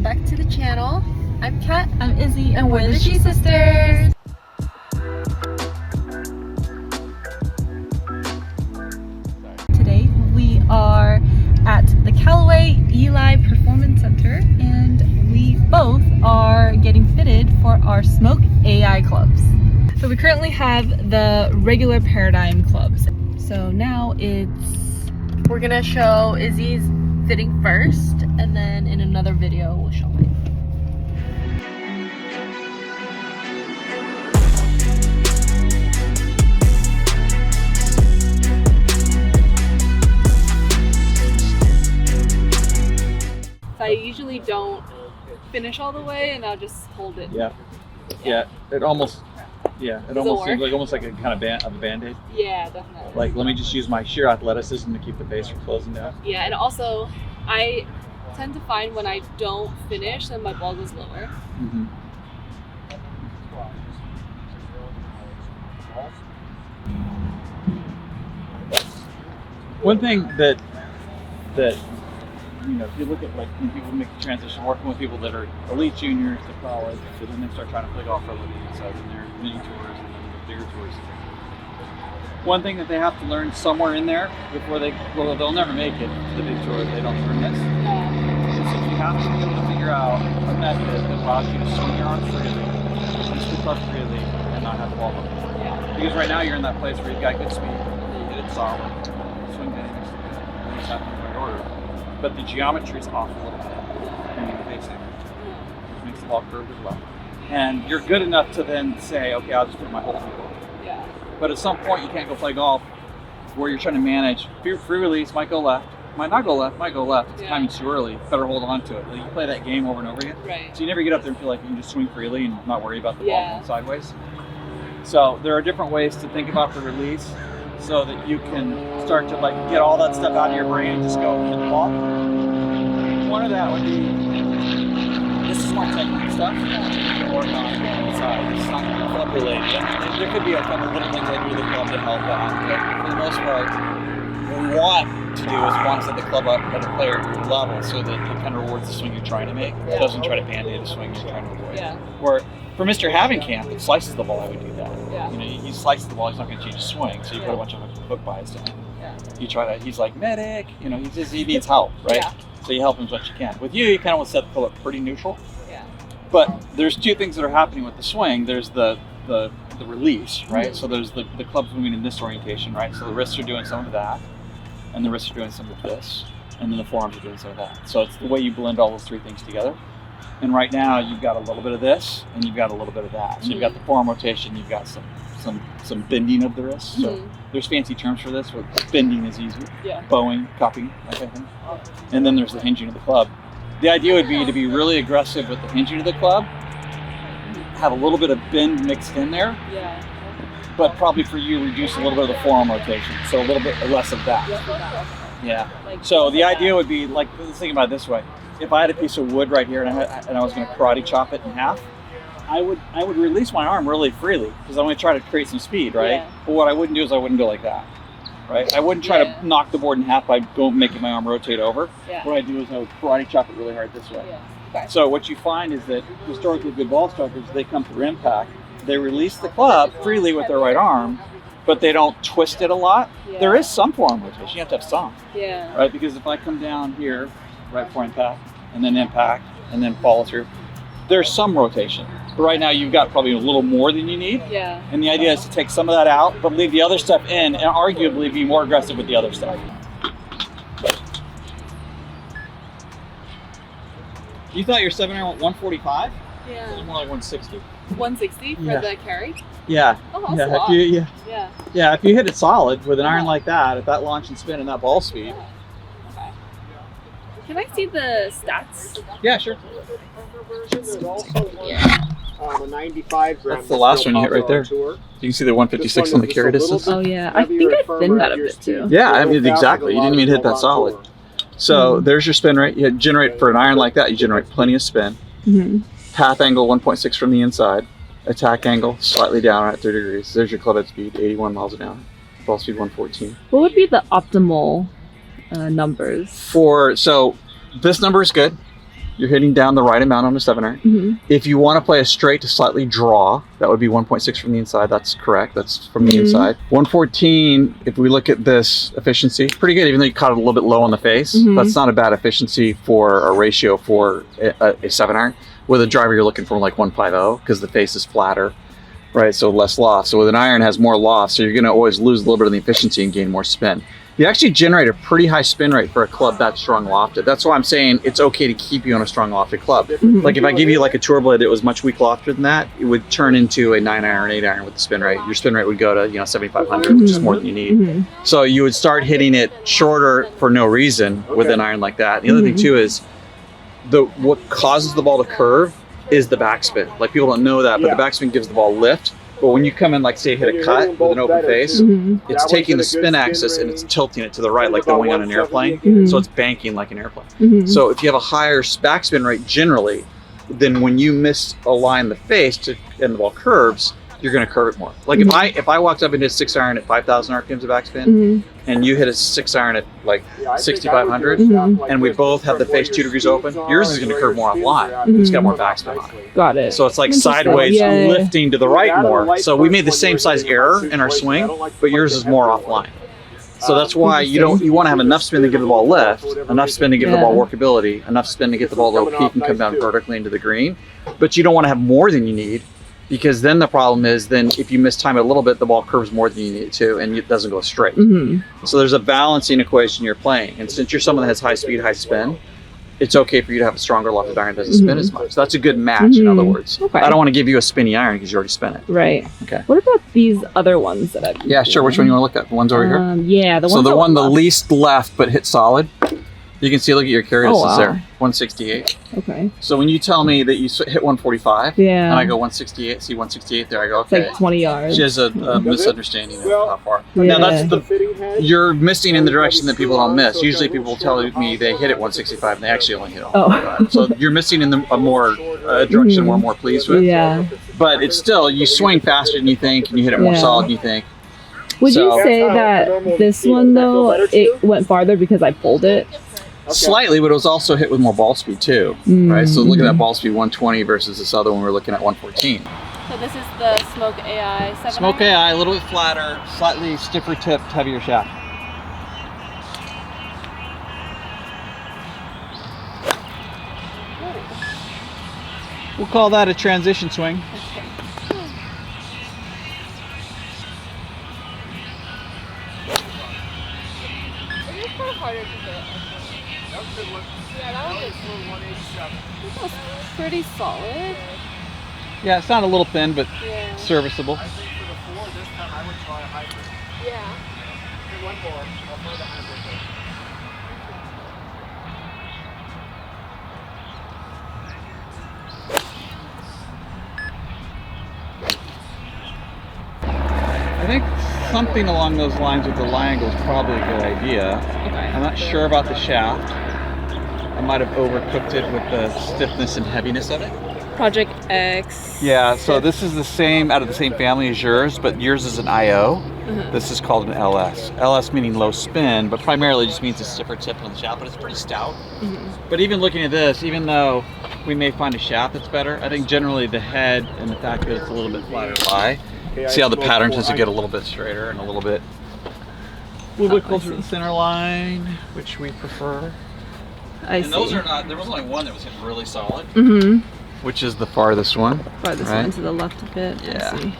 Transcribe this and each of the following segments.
back to the channel. I'm Kat. I'm Izzy, and we're the Shee Sisters. Today we are at the Callaway Eli Performance Center, and we both are getting fitted for our Smoke AI clubs. So we currently have the regular Paradigm clubs. So now We're gonna show Izzy's fitting first, and then in another video we'll show mine. So I usually don't finish all the way, and I'll just hold it. Yeah. It almost seems like almost like a kind of a band-aid. Yeah, definitely. Like, let me just use my sheer athleticism to keep the base from closing down. Yeah, and also I tend to find when I don't finish, then my ball goes lower. Mm-hmm. One thing that you know, if you look at like when people make the transition, working with people that are elite juniors to college, so then they start trying to play golf for a living, so then they're mini tours and then the bigger tours. One thing that they have to learn somewhere in there before they'll never make it to the big tour if they don't learn this. Is that you have to be able to figure out a method that allows you to swing your arm freely, use the club freely, and not have the ball hook. Because right now you're in that place where you've got good speed, you hit it solid, swing dynamics, things happen in the right order. But the geometry is off a little bit. I mean, the basic. Which makes the ball curved as well. And you're good enough to then say, okay, I'll just put my whole feet over. Yeah. But at some point, you can't go play golf where you're trying to manage. Free release might go left, might not go left, might go left. It's timing's too early. Better hold on to it. Like, you play that game over and over again. Right. So you never get up there and feel like you can just swing freely and not worry about the ball going sideways. So there are different ways to think about the release, so that you can start to like get all that stuff out of your brain and just go hit the ball. One of that would be, this is more technique stuff you can work on inside. It's not club related. There could be a couple little things I do with the club to help out, but for the most part, what we want to do is want to set the club up at a player level so that it kind of rewards the swing you're trying to make. It doesn't try to band-aid a swing you're trying to avoid. Where for Mr. Havenkamp, it slices the ball, I would do that. You know, he slices the ball, he's not going to change his swing, so you put a bunch of hook buys down. You try to, he's like, medic, you know, he needs help, right? So you help him as much as you can. With you kind of want to set the club up pretty neutral. But there's two things that are happening with the swing. There's the release, right? So there's the club's moving in this orientation, right? So the wrists are doing some of that, and the wrists are doing some of this, and then the forearms are doing some of that. So it's the way you blend all those three things together. And right now you've got a little bit of this, and you've got a little bit of that. So you've got the forearm rotation, you've got some bending of the wrist. So there's fancy terms for this, where bending is easy. Bowing, cupping, that kind of thing. And then there's the hinging of the club. The idea would be to be really aggressive with the hinging of the club, have a little bit of bend mixed in there, but probably for you reduce a little bit of the forearm rotation, so a little bit less of that. So the idea would be, like, let's think about it this way. If I had a piece of wood right here and I was going to karate chop it in half, I would release my arm really freely because I'm going to try to create some speed, right? But what I wouldn't do is I wouldn't go like that, right? I wouldn't try to knock the board in half by making my arm rotate over. What I do is I would karate chop it really hard this way. So what you find is that historically good ball strikers, they come through impact. They release the club freely with their right arm, but they don't twist it a lot. There is some forearm rotation. You have to have some, right? Because if I come down here right before impact, and then follow through, there's some rotation. But right now you've got probably a little more than you need. And the idea is to take some of that out, but leave the other stuff in, and arguably be more aggressive with the other stuff. You thought your 7-iron went 145? Yeah. It's more like 160. 160 for the carry? Yeah. Oh, that's a lot. Yeah, if you hit it solid with an iron like that, at that launch and spin and that ball speed. Okay. Can I see the stats? Yeah, sure. A 95 gram. That's the last one you hit right there. You can see the 156 on the carry distance. oh yeah, I think I thinned that a bit too. Yeah, I mean, exactly. You didn't even hit that solid. So there's your spin rate. You generate for an iron like that, you generate plenty of spin. Half angle 1.6 from the inside. Attack angle slightly down at 30 degrees. There's your club head speed, 81 miles an hour. Ball speed 114. What would be the optimal numbers? So this number is good. you're hitting down the right amount on a 7-iron. If you want to play a straight to slightly draw, that would be 1.6 from the inside. That's correct. That's from the inside. 114, if we look at this efficiency, pretty good, even though you caught it a little bit low on the face. That's not a bad efficiency for a ratio for a 7-iron. With a driver, you're looking for like 150 because the face is flatter, right? So less loft. So with an iron, it has more loft, so you're going to always lose a little bit of the efficiency and gain more spin. You actually generate a pretty high spin rate for a club that's strong lofted. That's why I'm saying it's okay to keep you on a strong lofted club. Like if I give you like a tour blade that was much weak lofted than that, it would turn into a 9-iron, 8-iron with the spin rate. Your spin rate would go to 7,500, which is more than you need. So you would start hitting it shorter for no reason with an iron like that. The other thing too is what causes the ball to curve is the backspin. Like people don't know that, but the backspin gives the ball lift. But when you come in, like say hit a cut with an open face, it's taking the spin axis and it's tilting it to the right like the wing on an airplane. So it's banking like an airplane. So if you have a higher backspin rate generally, then when you misalign the face and the ball curves, you're going to curve it more. Like if I walked up and hit 6-iron at 5,000 RPMs of backspin, and you hit a 6-iron at like 6,500, and we both have the face 2 degrees open, yours is going to curve more offline. It's got more backspin on it. Got it. So it's like sideways lifting to the right more. So we made the same size error in our swing, but yours is more offline. So that's why you want to have enough spin to give the ball lift, enough spin to give the ball workability, enough spin to get the ball to peak and come down vertically into the green. But you don't want to have more than you need, because then the problem is then if you mistime it a little bit, the ball curves more than you need it to, and it doesn't go straight. So there's a balancing equation you're playing. And since you're someone that has high speed, high spin, it's okay for you to have a stronger lofted iron that doesn't spin as much. So that's a good match, in other words. I don't want to give you a spinny iron because you already spin it. Right. Okay. What about these other ones that I've Yeah, sure. Which one you want to look at? The ones over here? Yeah, the ones So the one the least left but hit solid. You can see, look at your carry distance there, 168. Okay. So when you tell me that you hit 145, and I go 168, see 168 there, I go, okay. It's like 20 yards. She has a misunderstanding of how far. Now that's you're missing in the direction that people don't miss. Usually people tell me they hit it 165 and they actually only hit 145. So you're missing in a more direction we're more pleased with. Yeah. But it's still, you swing faster than you think and you hit it more solid than you think. Would you say that this one though, it went farther because I pulled it? Slightly, but it was also hit with more ball speed too, right? So look at that ball speed 120 versus this other one we're looking at 114. So this is the Smoke AI 7. Smoke AI, a little bit flatter, slightly stiffer tipped, heavier shaft. We'll call that a transition swing. It is kind of harder to hit. Yeah, that was pretty solid. Yeah, it's not a little thin, but serviceable. I think for the 4 this time I would try a hybrid. Yeah. Hit one more. I'll throw the hybrid there. I think something along those lines with the lie angle is probably a good idea. I'm not sure about the shaft. I might have overcooked it with the stiffness and heaviness of it. Project X. Yeah, so this is the same, out of the same family as yours, but yours is an IO. This is called an LS. LS meaning low spin, but primarily just means a stiffer tip on the shaft, but it's pretty stout. But even looking at this, even though we may find a shaft that's better, I think generally the head and the fact that it's a little bit flatter lie. See how the pattern tends to get a little bit straighter and a little bit closer to the center line, which we prefer. I see. Those are not, there was only one that was hit really solid, which is the farthest one. Farthest one to the left a bit. Yeah. I see.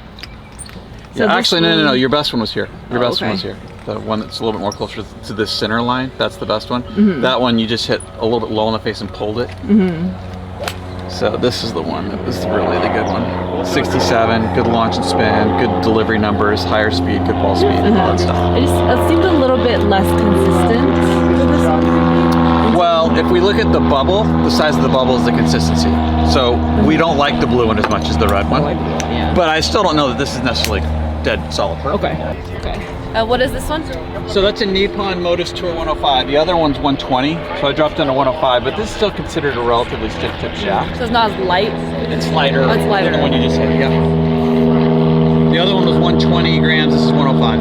So So actually, no, your best one was here. Your best one okay. was here. The one that's a little bit more closer to this center line, that's the best one. That one you just hit a little bit low in the face and pulled it. So this is the one that was really the good one. 67, good launch and spin, good delivery numbers, higher speed, good ball speed, all that stuff. It seemed a little bit less consistent for this one. Well, if we look at the bubble, the size of the bubble is the consistency. So we don't like the blue one as much as the red one. But I still don't know that this is necessarily dead solid. Okay. What is this one? So that's a Nippon Modus Tour 105. The other one's 120, so I dropped down to 105, but this is still considered a relatively stiff tip shaft. So it's not as light? It's lighter, Oh, it's lighter. than the one you just hit, yeah. The other one was 120 grams, this is 105.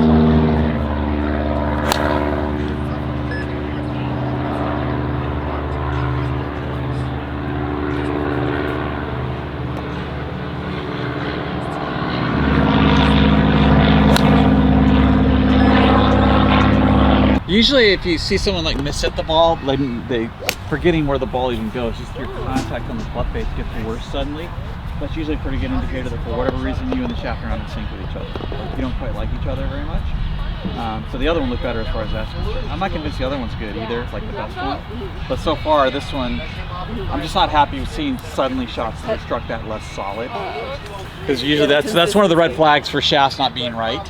Usually if you see someone like miss hit the ball, like they forgetting where the ball even goes, just your contact on the club face gets worse suddenly. That's usually a pretty good indicator that for whatever reason you and the shaft are not in sync with each other. Like you don't quite like each other very much. So the other one looked better as far as that's concerned. I'm not convinced the other one's good either, like the best one. But so far this one, I'm just not happy with seeing suddenly shots that have struck that less solid. Because usually that's one of the red flags for shafts not being right.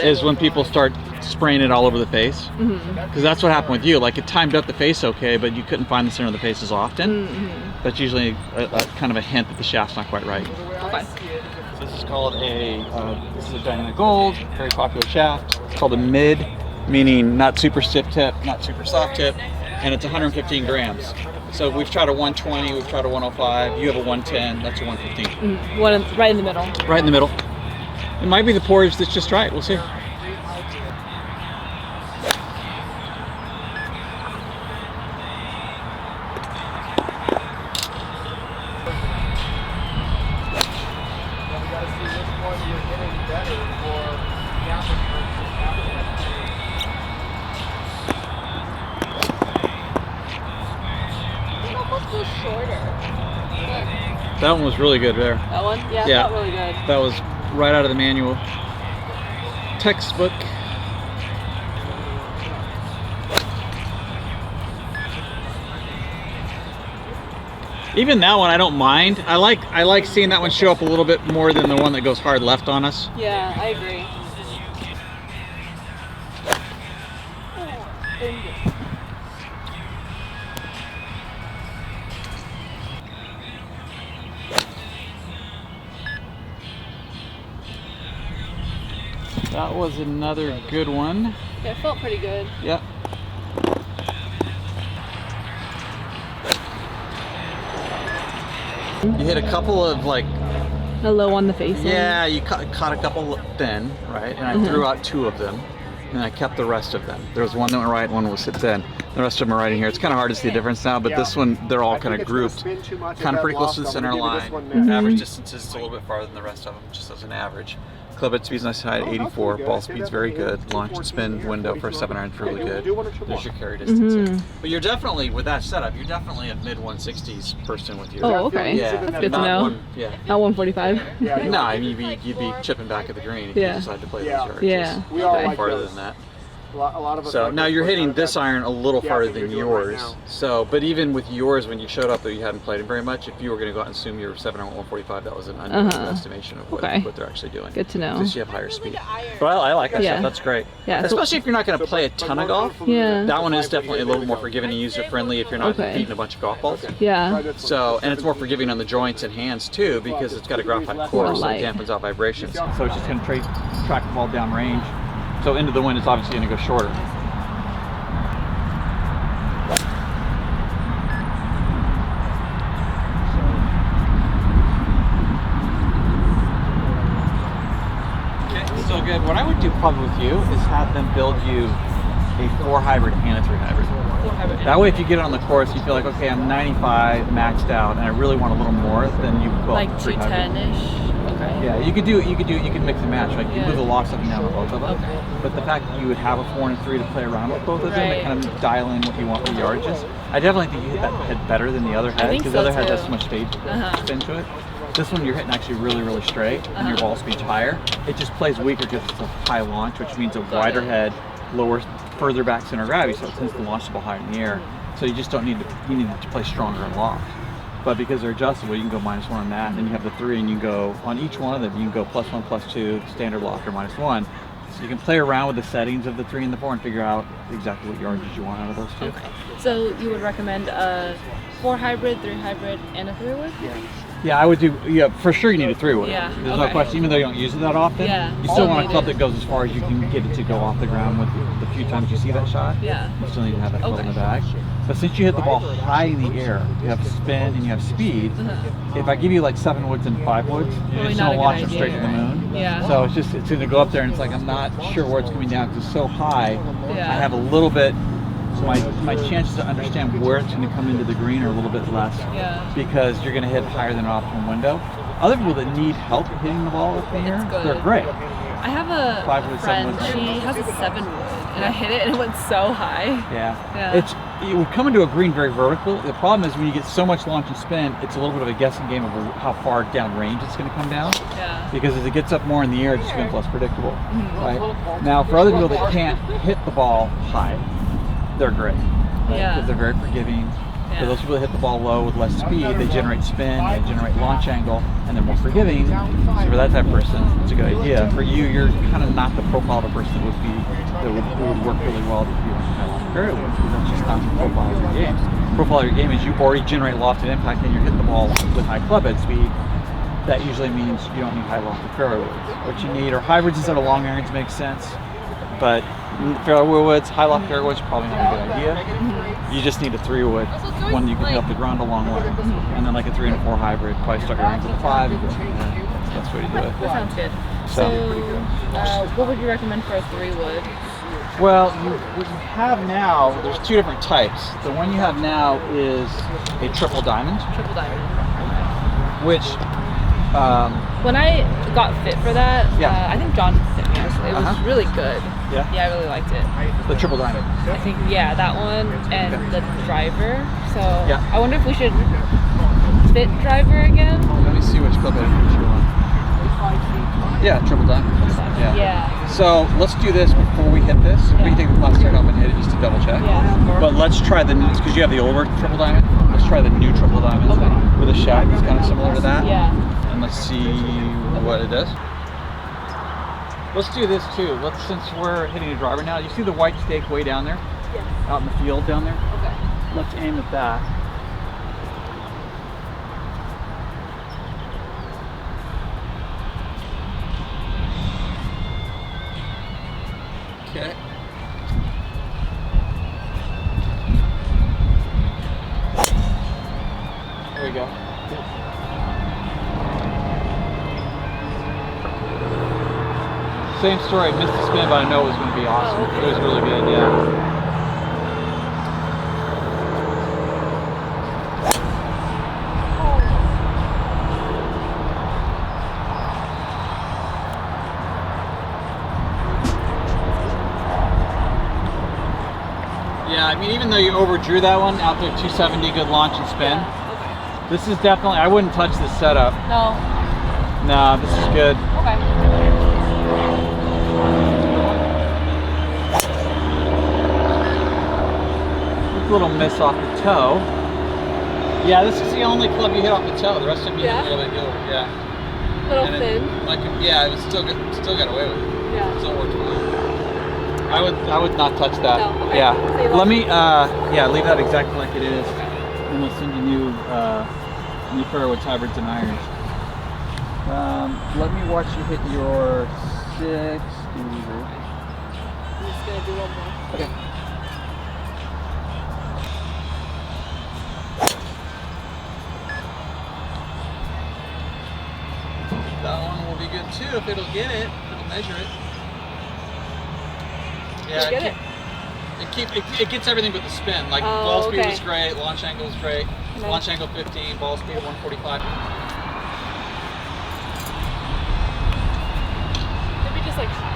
Is when people start spraying it all over the face. Because that's what happened with you. Like it timed up the face okay, but you couldn't find the center of the face as often. That's usually a kind of a hint that the shaft's not quite right. Okay. So this is called this is a dynamic gold, very popular shaft. It's called a mid, meaning not super stiff tip, not super soft tip, and it's 115 grams. So we've tried a 120, we've tried a 105, you have a 110, that's a 115. Right in the middle. Right in the middle. It might be the portage that's just right, we'll see. That one was really good there. That one? Yeah, Yeah. felt really good. That was right out of the manual. Textbook. Even that one I don't mind. I like seeing that one show up a little bit more than the one that goes hard left on us. Yeah, I agree. That was another good one. Yeah, it felt pretty good. Yep. You hit a couple of like... A low on the face. Yeah, you caught a couple thin, right? And I threw out 2 of them, and I kept the rest of them. There was one that went right, one was hit thin. The rest of them are right in here. It's kind of hard to see the difference now, but this one, they're all kind of grouped, kind of pretty close to the center line. Average distance is a little bit farther than the rest of them, just as an average. Club head speed's nice high at 84, ball speed's very good, launch and spin window for a 7-iron's really good. There's your carry distance here. But you're definitely, with that setup, you're definitely a mid-160s person with your... Oh, okay. Yeah, That's good to know. Not 145? No, I mean, you'd be chipping back at the green if you decide to play those yards. Yeah. We are farther than that. So now you're hitting this iron a little farther than yours. So, but even with yours, when you showed up, though you hadn't played it very much. If you were going to go out and assume you were 7 or 145, that was an underestimation of what they're actually doing. Good to know. Because you have higher speed. But I like that stuff. That's great. Yeah. Especially if you're not going to play a ton of golf. Yeah. That one is definitely a little more forgiving and user friendly if you're not beating a bunch of golf balls. Yeah. So, and it's more forgiving on the joints and hands too, because it's got a graphite core, so it dampens out vibrations. So it's just going to track the ball down range. So into the wind, it's obviously going to go shorter. So good. What I would do probably with you is have them build you a 4 hybrid and a 3 hybrid. That way, if you get it on the course, you feel like, okay, I'm 95 maxed out, and I really want a little more. Then you go like 210-ish. Okay. Yeah, you could mix and match. Like you move the locks up and down with both of them. Okay. But the fact that you would have a 4 and a 3 to play around with both of them, and kind of dial in what you want for yardages. I definitely think you hit that head better than the other head, because the other head has so much spin to it. This one you're hitting actually really, really straight, and your ball speed's higher. It just plays weaker because it's a high launch, which means a wider head, further back center of gravity, so it tends to launch the ball higher in the air. So you just don't need you need to play stronger and loft. But because they're adjustable, you can go -1 on that, and then you have the 3, and you go on each one of them. You can go +1, +2, standard loft, or -1. So you can play around with the settings of the 3 and the 4 and figure out exactly what yardages you want out of those two. Okay. So you would recommend a 4 hybrid, 3 hybrid, and a 3 wood? Yeah, I would do. Yeah, for sure you need a 3 wood. Yeah. There's no question. Even though you don't use it that often, you still want a club that goes as far as you can get it to go off the ground with the few times you see that shot. Yeah. You still need to have that club in the bag. But since you hit the ball high in the air, you have spin and you have speed. If I give you like 7 woods and 5 woods, you're just gonna launch them straight to the moon. Yeah. So it's gonna go up there, and it's like I'm not sure where it's coming down because it's so high. I have a little bit. My chances to understand where it's going to come into the green are a little bit less, because you're going to hit higher than an optimum window. Other people that need help hitting the ball up in here, they're great. I have a friend, she has a 7 wood, and I hit it and it went so high. Yeah. You would come into a green very vertical. The problem is when you get so much launch and spin, it's a little bit of a guessing game of how far down range it's going to come down. Yeah. Because as it gets up more in the air, it just spins less predictable. Right? Now, for other people that can't hit the ball high, they're great. Right? Yeah. Because they're very forgiving. For those people that hit the ball low with less speed, they generate spin, they generate launch angle, and they're more forgiving. So for that type of person, it's a good idea. For you, you're kind of not the profile of a person that would work really well to be on high loft fairway, because that's just not the profile of your game. The profile of your game is you already generate lofted impact and you hit the ball with high club head speed. That usually means you don't need high lofted fairway woods. What you need are hybrids instead of long irons makes sense, but fairway woods, high loft fairway woods, probably not a good idea. You just need a 3-wood, one you can hit up the ground a long way, and then like a 3 and a 4 hybrid. Probably start your irons with a 5. That's the best way to do it. That sounds good. So, what would you recommend for a 3-wood? Well, what you have now, there's 2 different types. The one you have now is a triple diamond. Triple diamond. Which, when I got fit for that, I think John fit me actually. It was really good. Yeah? Yeah, I really liked it. The triple diamond. I think, that one and the driver. So, I wonder if we should fit driver again? Let me see which club head you want. Yeah, triple diamond. Yeah. So let's do this before we hit this. We can take the plastic off and hit it just to double check. Yeah. But let's try the, because you have the older triple diamond, let's try the new triple diamond with a shaft that's kind of similar to that. Yeah. And let's see what it does. Let's do this too. Since we're hitting a driver now, you see the white stake way down there? Yes. Out in the field down there? Okay. Let's aim at that. Okay. There we go. Same story, I missed the spin, but I know it was going to be awesome. It was really good, yeah. Yeah, I mean, even though you overdrew that one out there, 270, good launch and spin. Okay. This is definitely, I wouldn't touch this setup. No. Nah, this is good. Okay. A little miss off the toe. Yeah, this is the only club you hit off the toe. The rest of them you hit a little bit over. Yeah. Little and thin. It was still got away with it. Yeah. Still worked fine. I would not touch that. No, okay. Yeah. So Let me leave that exactly like it is. And we'll send you new fairwoods, hybrids, and irons. Let me watch you hit your 6. I'm just gonna do one more. Okay. That one will be good too if it'll get it. It'll measure it. Yeah, it gets everything but the spin. Like ball speed was great, launch angle was great. Launch angle 15, ball speed 145. Maybe just like high.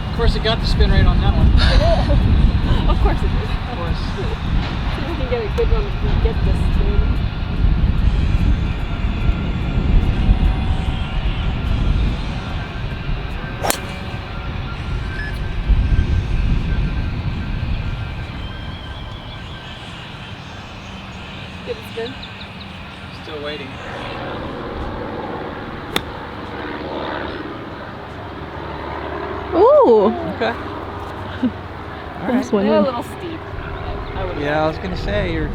Of course, it got the spin rate on that one. Of course it did. Of course. See if we can get a good one if we get this too. Get the spin. Still waiting. Ooh. Okay. All right. They're a little steep. Yeah, I was gonna say you're a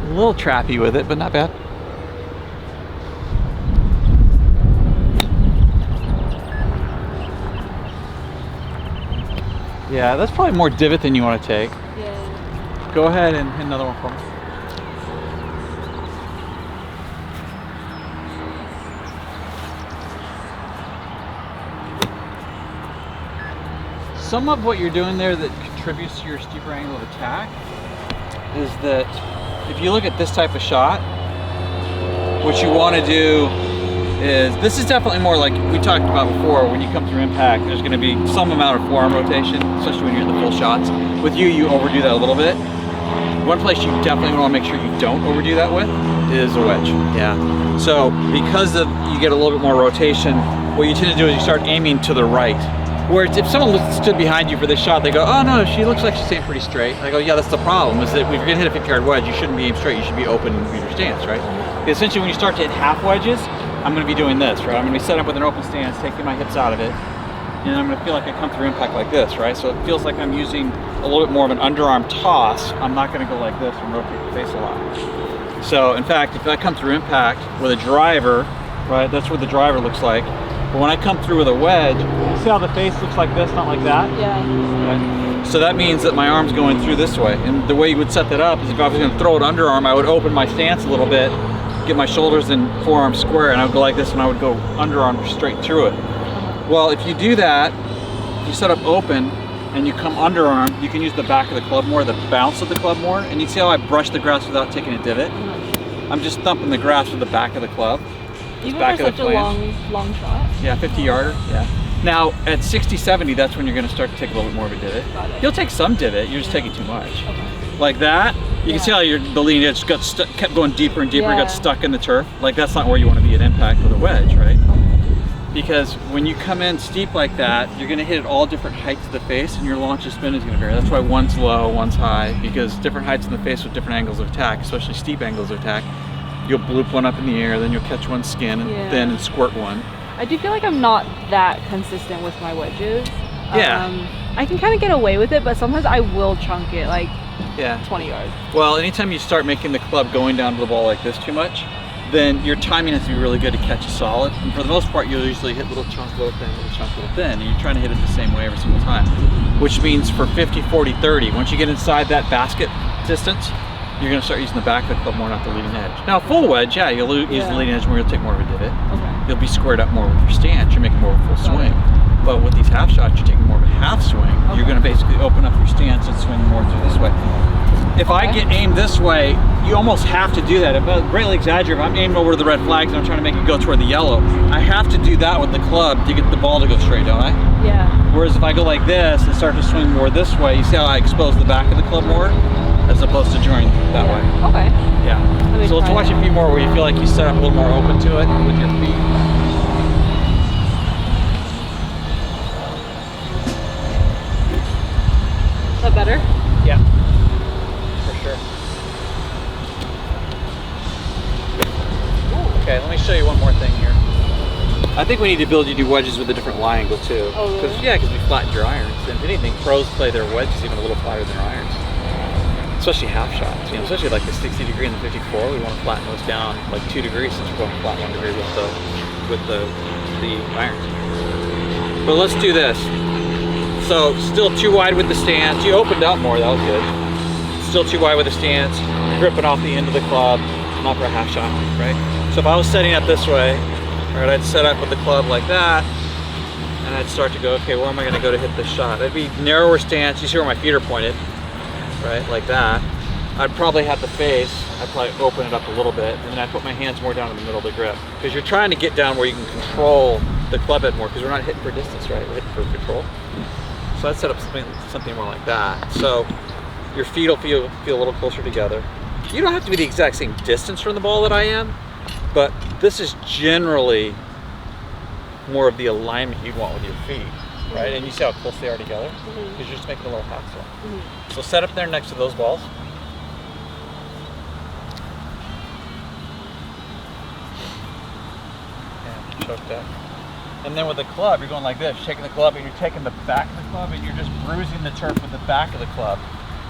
little trappy with it, but not bad. Yeah, that's probably more divot than you want to take. Yeah. Go ahead and hit another one for me. some of what you're doing there that contributes to your steeper angle of attack is that if you look at this type of shot, what you want to do is, this is definitely more like we talked about before, when you come through impact, there's going to be some amount of forearm rotation, especially when you're in the full shots. With you overdo that a little bit. One place you definitely want to make sure you don't overdo that with is a wedge. Yeah. So because you get a little bit more rotation, what you tend to do is you start aiming to the right. Where if someone stood behind you for this shot, they go, oh no, she looks like she's aiming pretty straight. I go, yeah, that's the problem, is that if you're gonna hit a 50-yard wedge, you shouldn't be aimed straight, you should be open in your stance, right? Because essentially when you start to hit half wedges, I'm gonna be doing this, right? I'm gonna be set up with an open stance, taking my hips out of it, and I'm gonna feel like I come through impact like this, right? So it feels like I'm using a little bit more of an underarm toss. I'm not gonna go like this and rotate the face a lot. So in fact, if I come through impact with a driver, right, that's what the driver looks like. But when I come through with a wedge, see how the face looks like this, not like that? Yeah. Right? So that means that my arm's going through this way. And the way you would set that up is if I was gonna throw it underarm, I would open my stance a little bit, get my shoulders and forearms square, and I would go like this, and I would go underarm straight through it. Well, if you do that, you set up open, and you come underarm, you can use the back of the club more, the bounce of the club more, and you see how I brush the grass without taking a divot? I'm just thumping the grass with the back of the club. Even back for of the such a flange. long shot. Yeah, 50-yarder, yeah. Now, at 60, 70, that's when you're gonna start to take a little bit more of a divot. Got it. You'll take some divot, you're just taking too much. Okay. Like that, you can see how the leading edge kept going deeper and deeper, got stuck in the turf. Like that's not where you wanna be at impact with a wedge, right? Because when you come in steep like that, you're gonna hit at all different heights of the face, and your launch of spin is gonna vary. That's why one's low, one's high, because different heights in the face with different angles of attack, especially steep angles of attack. You'll bloop one up in the air, then you'll catch one skin and then and squirt one. I do feel like I'm not that consistent with my wedges. Yeah. I can kind of get away with it, but sometimes I will chunk it like 20 yards. Well, anytime you start making the club going down to the ball like this too much, then your timing has to be really good to catch a solid. And for the most part, you'll usually hit little chunk, little thin, little chunk, little thin, and you're trying to hit it the same way every single time. Which means for 50, 40, 30, once you get inside that basket distance, you're gonna start using the back of the club more, not the leading edge. Now, full wedge, yeah, you'll use the leading edge more, you'll take more of a divot. Okay. You'll be squared up more with your stance, you're making more of a full swing. But with these half shots, you're taking more of a half swing. Okay. You're gonna basically open up your stance and swing more through this way. If I get aimed this way, you almost have to do that. If I greatly exaggerate, if I'm aiming over the red flags and I'm trying to make it go toward the yellow, I have to do that with the club to get the ball to go straight, don't I? Yeah. Whereas if I go like this and start to swing more this way, you see how I expose the back of the club more? As opposed to joining that way. Okay. Yeah. So let's watch a few more where you feel like you set up a little more open to it with your feet. Is that better? Yeah. For sure. Okay, let me show you one more thing here. I think we need to build you new wedges with a different lie angle too. Oh, really? Yeah, because we flattened your irons. And if anything, pros play their wedges even a little flatter than their irons. Especially half shots, you know, especially like the 60 degree and the 54, we want to flatten those down like 2 degrees since we're going flat 1 degree with the irons. But let's do this. So still too wide with the stance. You opened up more, that was good. Still too wide with the stance, gripping off the end of the club, not for a half shot, right? So if I was setting up this way, right, I'd set up with the club like that, and I'd start to go, okay, where am I gonna go to hit this shot? It'd be narrower stance, you see where my feet are pointed, right, like that. I'd probably have the face, I'd probably open it up a little bit, and then I'd put my hands more down in the middle of the grip. Because you're trying to get down where you can control the club head more, because we're not hitting for distance, right? We're hitting for control. So I'd set up something more like that. So your feet will feel a little closer together. You don't have to be the exact same distance from the ball that I am, but this is generally more of the alignment you'd want with your feet. Right, and you see how close they are together? Because you're just making a little half swing. So set up there next to those balls. And choked up. And then with the club, you're going like this. You're taking the club and you're taking the back of the club and you're just bruising the turf with the back of the club.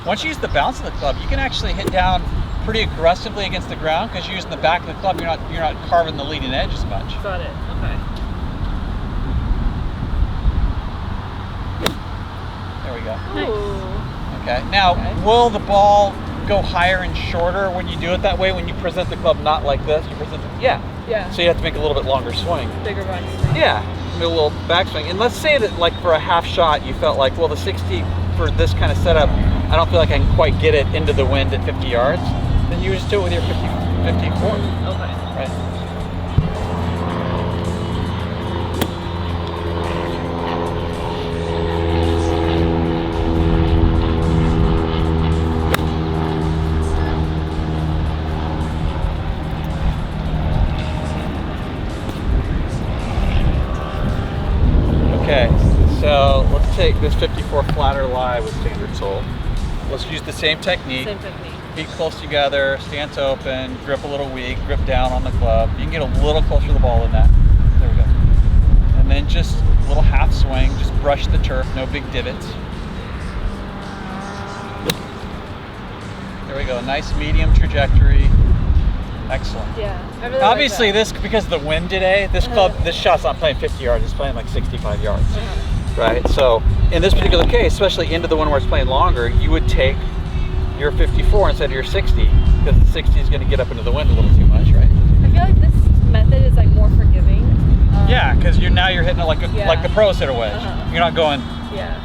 Once you use the bounce of the club, you can actually hit down pretty aggressively against the ground because you're using the back of the club. You're not carving the leading edge as much. Got it. Okay. There we go. Nice. Okay. Now, will the ball go higher and shorter when you do it that way? When you present the club not like this, you present it. Yeah. Yeah. So you have to make a little bit longer swing. Bigger body. Yeah. a little backswing. And let's say that like for a half shot, you felt like, well, the 60 for this kind of setup, I don't feel like I can quite get it into the wind at 50 yards. Then you just do it with your 54. Okay. Right. Okay, so let's take this 54 flatter lie with standard sole. Let's use the same technique. Same technique. Feet close together, stance open, grip a little weak, grip down on the club. You can get a little closer to the ball than that. There we go. And then just a little half swing, just brush the turf, no big divots. There we go, nice medium trajectory. Excellent. Yeah. I really Obviously like this, because of the wind today, this club, this shot's not playing 50 yards, it's playing like 65 yards. Right? So in this particular case, especially into the one where it's playing longer, you would take your 54 instead of your 60, because the 60 is going to get up into the wind a little too much, right? I feel like this method is like more forgiving. Yeah, because now you're hitting it like like the pros hit a wedge. You're not going. Yeah.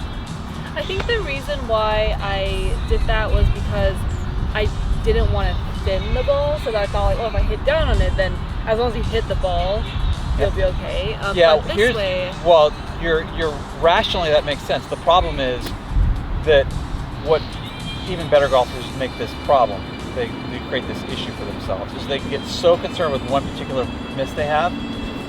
I think the reason why I did that was because I didn't want to thin the ball, so that I thought like, oh, if I hit down on it, then as long as you hit the ball, you'll be okay. Yeah, but this way, well, you're rationally that makes sense. The problem is that what even better golfers make this problem. They create this issue for themselves. Is they get so concerned with one particular miss they have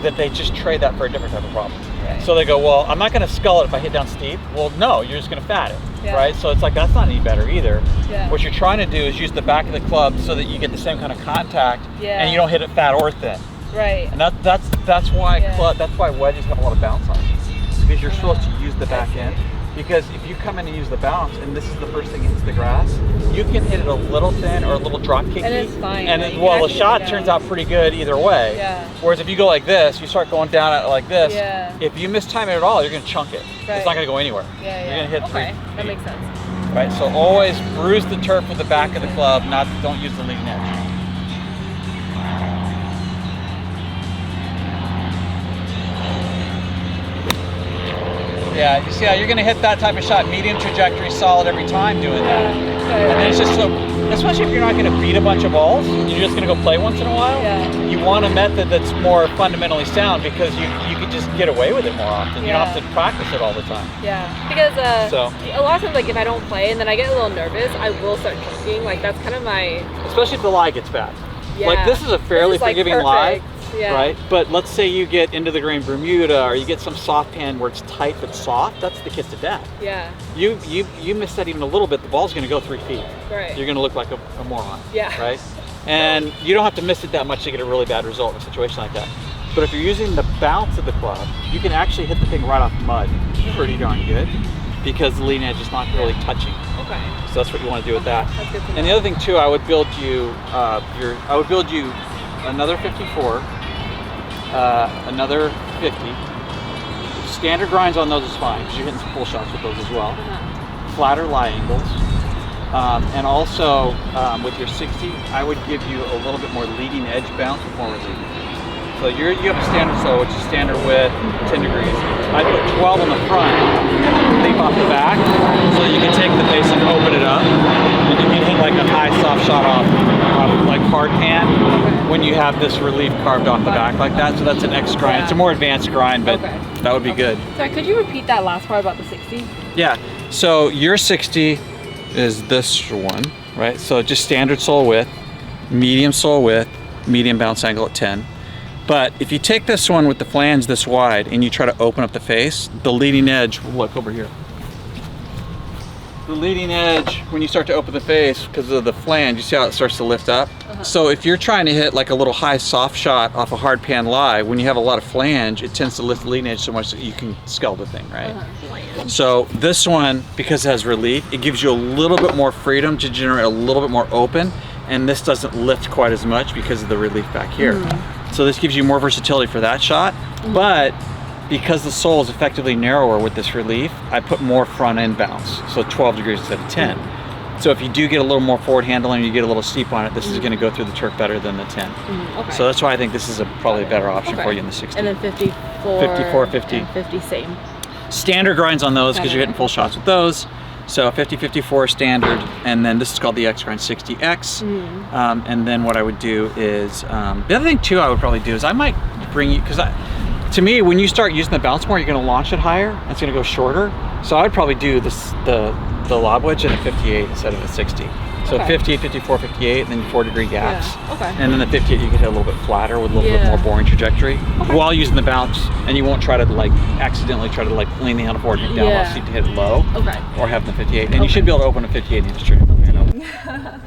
that they just trade that for a different type of problem. Right. So they go, well, I'm not going to scull it if I hit down steep. Well, no, you're just going to fat it, right? So it's like, that's not any better either. Yeah. What you're trying to do is use the back of the club so that you get the same kind of contact and you don't hit it fat or thin. Right. And that's why that's why wedges have a lot of bounce on them. Because you're supposed to use the back end. Because if you come in and use the bounce, and this is the first thing that hits the grass, you can hit it a little thin or a little drop kicky. And it's fine. And the shot turns out pretty good either way. Yeah. Whereas if you go like this, you start going down it like this, Yeah. if you mistime it at all, you're going to chunk it. Right. It's not going to go anywhere. Yeah, You're going to hit okay. 3 feet. That makes sense. Right, so always bruise the turf with the back of the club, don't use the leading edge. Yeah, you see how you're going to hit that type of shot, medium trajectory, solid every time doing that. And then it's just so, especially if you're not going to beat a bunch of balls, you're just going to go play once in a while. You want a method that's more fundamentally sound because you can just get away with it more often. You don't have to practice it all the time. Yeah, because a lot of times, like if I don't play and then I get a little nervous, I will start chunking. Like that's kind of my. Especially if the lie gets bad. Yeah. Like this is a fairly forgiving lie. Yeah. Right? But let's say you get into the green Bermuda or you get some soft pan where it's tight but soft, that's the kiss to death. Yeah. You miss that even a little bit, the ball's gonna go 3 feet. Right. You're gonna look like a moron. Yeah. Right? And you don't have to miss it that much to get a really bad result in a situation like that. But if you're using the bounce of the club, you can actually hit the thing right off mud pretty darn good because the leading edge is not really touching. Okay. So that's what you want to do with that. That's good to know. And the other thing too, I would build you another 54. Another 50. Standard grinds on those is fine because you're hitting some full shots with those as well. Flatter lie angles. And also with your 60, I would give you a little bit more leading edge bounce with more relief. So you have a standard sole, which is standard width, 10 degrees. I put 12 on the front and leap off the back, so you can take the face and open it up, and you can hit like a high soft shot off like hard pan when you have this relief carved off the back like that. So that's an X grind. It's a more advanced grind, but that would be good. Sorry, could you repeat that last part about the 60? Yeah. So your 60 is this one, right? So just standard sole width, medium sole width, medium bounce angle at 10. But if you take this one with the flange this wide and you try to open up the face, the leading edge, look over here. The leading edge, when you start to open the face because of the flange, you see how it starts to lift up? So if you're trying to hit like a little high soft shot off a hard pan lie, when you have a lot of flange, it tends to lift the leading edge so much that you can scull the thing, right? So this one, because it has relief, it gives you a little bit more freedom to generate a little bit more open, and this doesn't lift quite as much because of the relief back here. So this gives you more versatility for that shot, but because the sole is effectively narrower with this relief, I put more front end bounce, so 12 degrees instead of 10. So if you do get a little more forward handling, you get a little steep on it, this is going to go through the turf better than the 10. So that's why I think this is probably a better option for you in the 60. And then 50 54, 54, 50. and 50 same. Standard grinds on those because you're hitting full shots with those. So 50, 54 standard, and then this is called the X grind 60X. And then what I would do is, the other thing too I would probably do is I might bring you, because to me, when you start using the bounce more, you're going to launch it higher. It's going to go shorter. So I would probably do this, the lob wedge at a 58 instead of a 60. So 58, 54, 58, and then 4-degree gaps. Yeah. Okay. And then the 58 you can hit a little bit flatter with a little bit more boring trajectory while using the bounce, and you won't try to like accidentally try to like lean the handleboard down off seat to hit it low. Okay. Or have the 58. And you should be able to open a 58 in the industry. You know?